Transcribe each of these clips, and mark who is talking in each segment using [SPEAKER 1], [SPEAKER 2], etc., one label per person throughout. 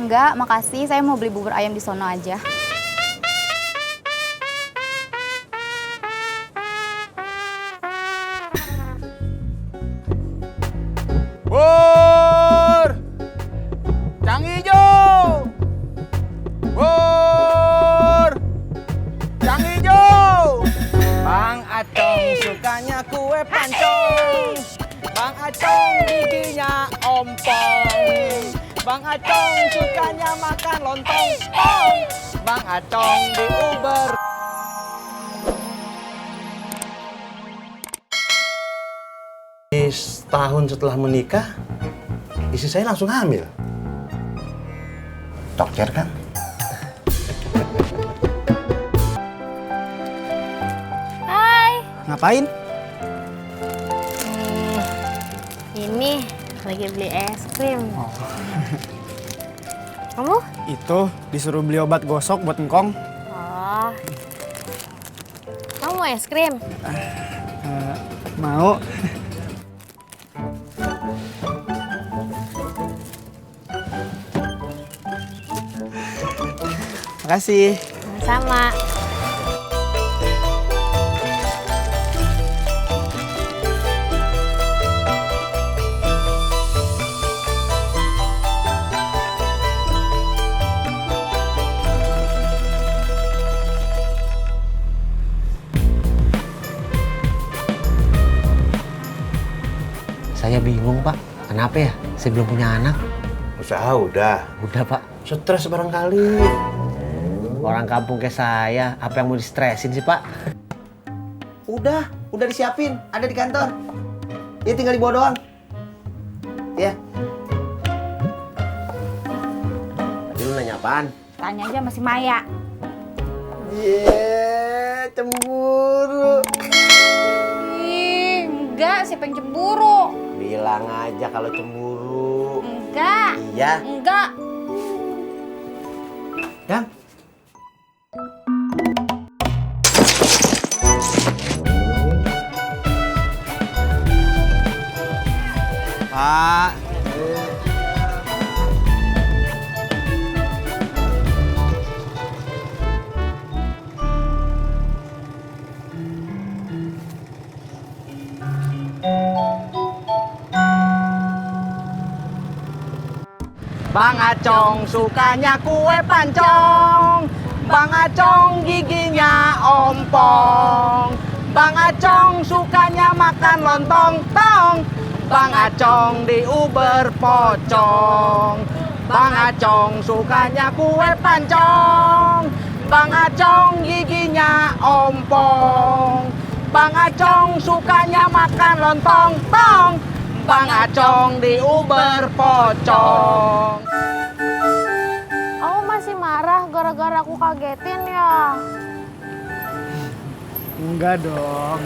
[SPEAKER 1] Enggak, makasih. Saya mau beli bubur ayam di sono aja.
[SPEAKER 2] Bur! Cang hijau! Bur! Cang hijau! Bang Acong sukanya kue pancong. Bang Acong giginya ompong. Bang Acong sukanya makan lontong. Bang Acong di Uber.
[SPEAKER 3] Setahun setelah menikah, istri saya langsung hamil. Tokcer kan?
[SPEAKER 4] Hai.
[SPEAKER 2] Ngapain?
[SPEAKER 4] Ini lagi beli es krim. Kamu?
[SPEAKER 2] Itu disuruh beli obat gosok buat engkong.
[SPEAKER 4] Oh. Kamu mau es krim?
[SPEAKER 2] Mau. Makasih.
[SPEAKER 4] Sama.
[SPEAKER 5] Saya bingung, Pak. Kenapa ya? Saya belum punya anak.
[SPEAKER 3] Usaha udah.
[SPEAKER 5] Udah, Pak.
[SPEAKER 3] Stres barangkali.
[SPEAKER 5] Orang kampung kayak saya, apa yang mau di-stressin sih, Pak?
[SPEAKER 6] Udah disiapin, ada di kantor. Ya tinggal dibawa doang. Ya.
[SPEAKER 5] Tadi lu nanya apaan?
[SPEAKER 1] Tanya aja sama si Maya.
[SPEAKER 6] Cemburu.
[SPEAKER 1] Ih, enggak, siapa yang cemburu?
[SPEAKER 5] Bilang aja kalau cemburu.
[SPEAKER 1] Enggak.
[SPEAKER 5] Iya.
[SPEAKER 1] Enggak.
[SPEAKER 6] Dang.
[SPEAKER 2] Pak.
[SPEAKER 6] Bang Acong sukanya kue pancong. Bang Acong giginya ompong. Bang Acong sukanya makan lontong tong. Bang Acong di Uber pocong. Bang Acong sukanya kue pancong. Bang Acong giginya ompong. Bang Acong sukanya makan lontong tong. Bang Acong di Uber pocong.
[SPEAKER 4] Kamu masih marah gara-gara aku kagetin ya?
[SPEAKER 2] Enggak dong.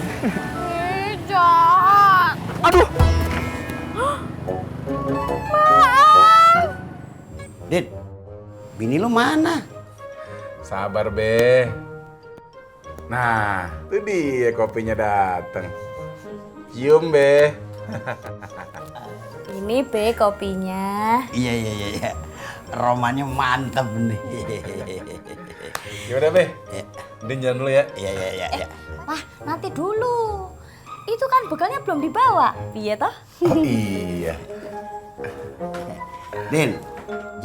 [SPEAKER 4] Ih, jahat.
[SPEAKER 2] Aduh.
[SPEAKER 4] Maaf.
[SPEAKER 6] Dit, bini lu mana?
[SPEAKER 7] Sabar, Be. Nah, itu dia kopinya dateng. Cium, Be.
[SPEAKER 4] Ini Be kopinya.
[SPEAKER 6] Iya. Romannya mantep nih.
[SPEAKER 7] Gimana, Be? Din jalan dulu ya.
[SPEAKER 6] Iya.
[SPEAKER 4] Wah, nanti dulu. Itu kan bekalnya belum dibawa. Iya toh?
[SPEAKER 7] Oh iya.
[SPEAKER 6] Din,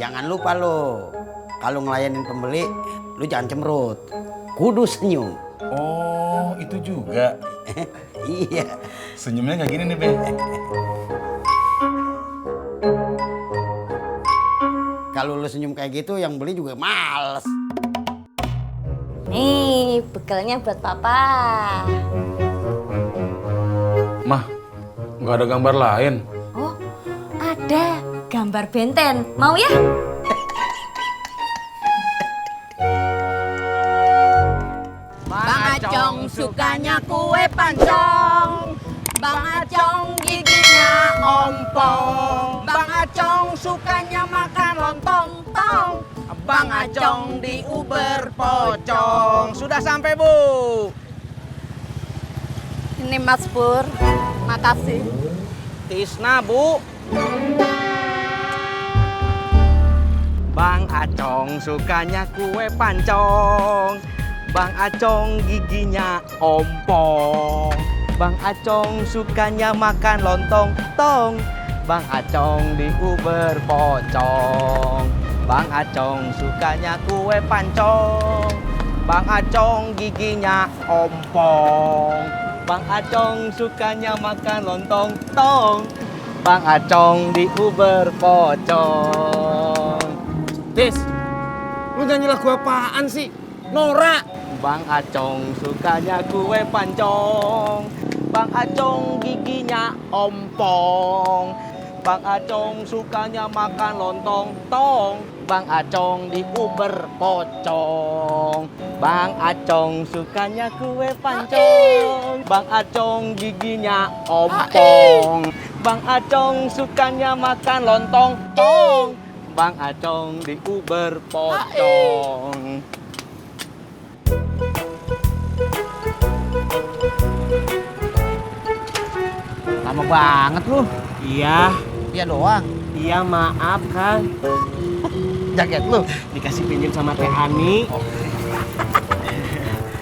[SPEAKER 6] jangan lupa lo. Kalau ngelayanin pembeli, lu jangan cemberut. Kudu senyum.
[SPEAKER 7] Oh, itu juga.
[SPEAKER 6] Iya.
[SPEAKER 7] Senyumnya nggak gini nih, Be.
[SPEAKER 6] Kalau lu senyum kayak gitu, yang beli juga males.
[SPEAKER 4] Nih, bekalnya buat Papa.
[SPEAKER 7] Mah, nggak ada gambar lain.
[SPEAKER 4] Oh, ada gambar benten. Mau ya?
[SPEAKER 6] Bang Acong sukanya kue pancong. Bang Acong giginya ompong. Bang Acong sukanya makan lontong tong. Bang Acong di Uber pocong. Sudah sampai, Bu.
[SPEAKER 4] Ini Mas Pur. Makasih.
[SPEAKER 6] Tisna, Bu.
[SPEAKER 5] Bang Acong sukanya kue pancong. Bang Acong giginya ompong. Bang Acong sukanya makan lontong tong. Bang Acong diuber pocong. Bang Acong sukanya kue pancong. Bang Acong giginya ompong. Bang Acong sukanya makan lontong tong. Bang Acong diuber pocong.
[SPEAKER 2] Tis, lu nyanyi lagu apaan sih? Nora.
[SPEAKER 5] Bang Acong sukanya kue pancong. Bang Acong giginya ompong. Bang Acong sukanya makan lontong tong. Bang Acong diuber pocong. Bang Acong sukanya kue pancong. Bang Acong giginya ompong. Bang Acong sukanya makan lontong tong. Bang Acong diuber pocong.
[SPEAKER 6] Lama banget lu.
[SPEAKER 5] Iya,
[SPEAKER 6] Iya doang.
[SPEAKER 5] iya maaf kan.
[SPEAKER 6] Jaket lu.
[SPEAKER 5] Dikasih pinjam sama Teh Ani.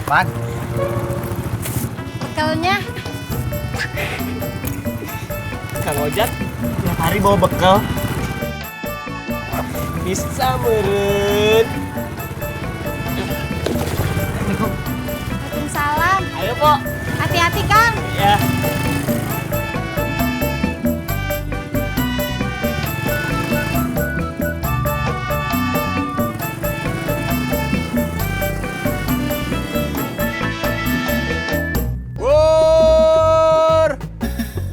[SPEAKER 6] Pan.
[SPEAKER 1] Bekalnya
[SPEAKER 5] Kang Ojak tiap hari bawa bekal. Bisa meren.
[SPEAKER 1] Waalaikumsalam.
[SPEAKER 5] Ayo, Pok.
[SPEAKER 1] Hati-hati, Kang.
[SPEAKER 5] Ya.
[SPEAKER 7] Bur!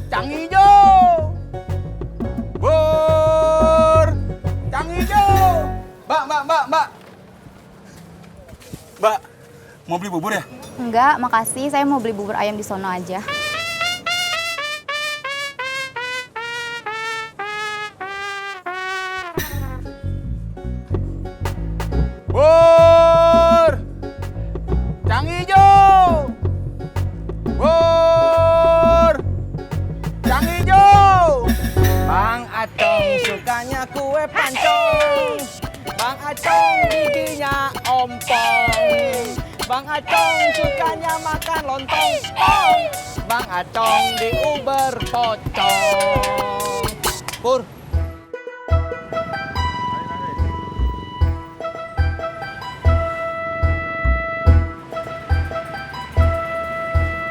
[SPEAKER 7] Cang hijau! Bur! Cang hijau! Mbak, mbak, mbak, mbak! Mbak, mau beli bubur ya?
[SPEAKER 1] Enggak, makasih. Saya mau beli bubur ayam di sono aja.
[SPEAKER 7] Bur! Cang hijau! Bur! Cang hijau!
[SPEAKER 5] Bang Acong sukanya kue pancong. Bang Acong giginya ompong. Bang Acong sukanya makan lontong tong. Bang Acong diuber pocong. Pur.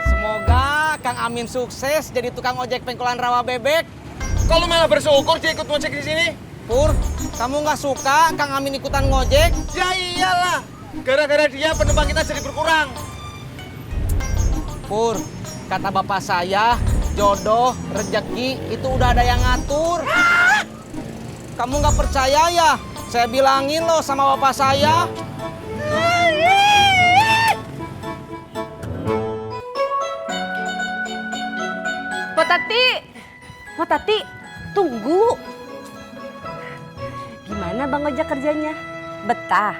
[SPEAKER 5] Semoga Kang Amin sukses jadi tukang ojek pengkolan rawa bebek.
[SPEAKER 7] Kalau malah bersyukur dia ikut ngojek di sini.
[SPEAKER 5] Pur, kamu nggak suka Kang Amin ikutan ngojek?
[SPEAKER 7] Ya iyalah, gara-gara dia penumpang kita jadi berkurang.
[SPEAKER 5] Pur, kata bapak saya, jodoh, rejeki itu udah ada yang ngatur. Kamu nggak percaya ya? Saya bilangin loh sama bapak saya.
[SPEAKER 4] Potati, tunggu. Gimana Bang Ojak kerjanya? Betah?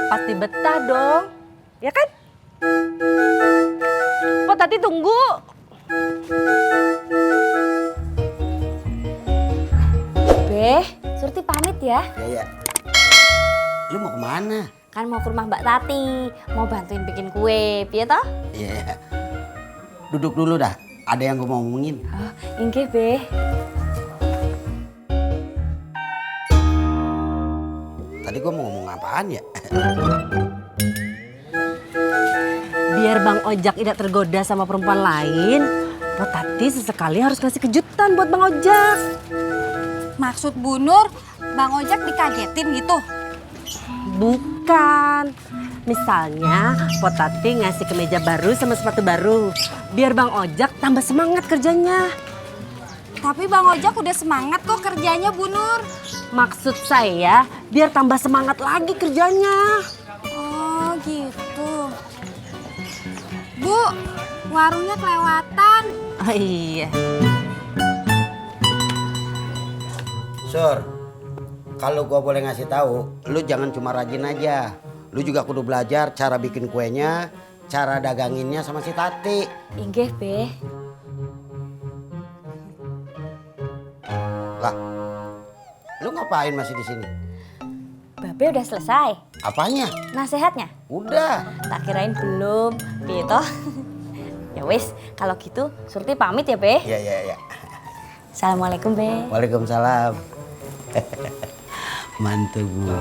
[SPEAKER 4] Pasti betah dong, ya kan? Potati tunggu. Beh, Surti pamit ya.
[SPEAKER 6] Iya. Lu mau kemana?
[SPEAKER 4] Kan mau ke rumah Mbak Tati, mau bantuin bikin kue, piye toh?
[SPEAKER 6] Iya. Duduk dulu dah. Ada yang gue mau ngomongin.
[SPEAKER 4] Oh, inggih, Beh.
[SPEAKER 6] Tadi gue mau ngomong apaan ya?
[SPEAKER 4] Biar Bang Ojak tidak tergoda sama perempuan lain, Potati sesekali harus kasih kejutan buat Bang Ojak.
[SPEAKER 1] Maksud Bu Nur, Bang Ojak dikagetin gitu?
[SPEAKER 4] Bukan. Misalnya Potati ngasih kemeja baru sama sepatu baru. Biar Bang Ojak tambah semangat kerjanya.
[SPEAKER 1] Tapi Bang Ojak udah semangat kok kerjanya, Bu Nur.
[SPEAKER 4] Maksud saya biar tambah semangat lagi kerjanya.
[SPEAKER 1] Oh gitu. Bu, warungnya kelewatan.
[SPEAKER 4] Oh iya.
[SPEAKER 6] Sur, kalau gue boleh ngasih tahu, lu jangan cuma rajin aja. Lu juga kudu belajar cara bikin kuenya, cara daganginnya sama si Tati.
[SPEAKER 4] Inggih, Beh.
[SPEAKER 6] Lah, lu ngapain masih di sini?
[SPEAKER 8] Babe udah selesai?
[SPEAKER 6] Apanya?
[SPEAKER 8] Nasehatnya?
[SPEAKER 6] Udah.
[SPEAKER 8] Tak kirain belum. Gitu. Ya wis, kalau gitu Surti pamit ya, Be.
[SPEAKER 6] Ya.
[SPEAKER 8] Assalamualaikum, Be.
[SPEAKER 6] Waalaikumsalam. Mantu gue.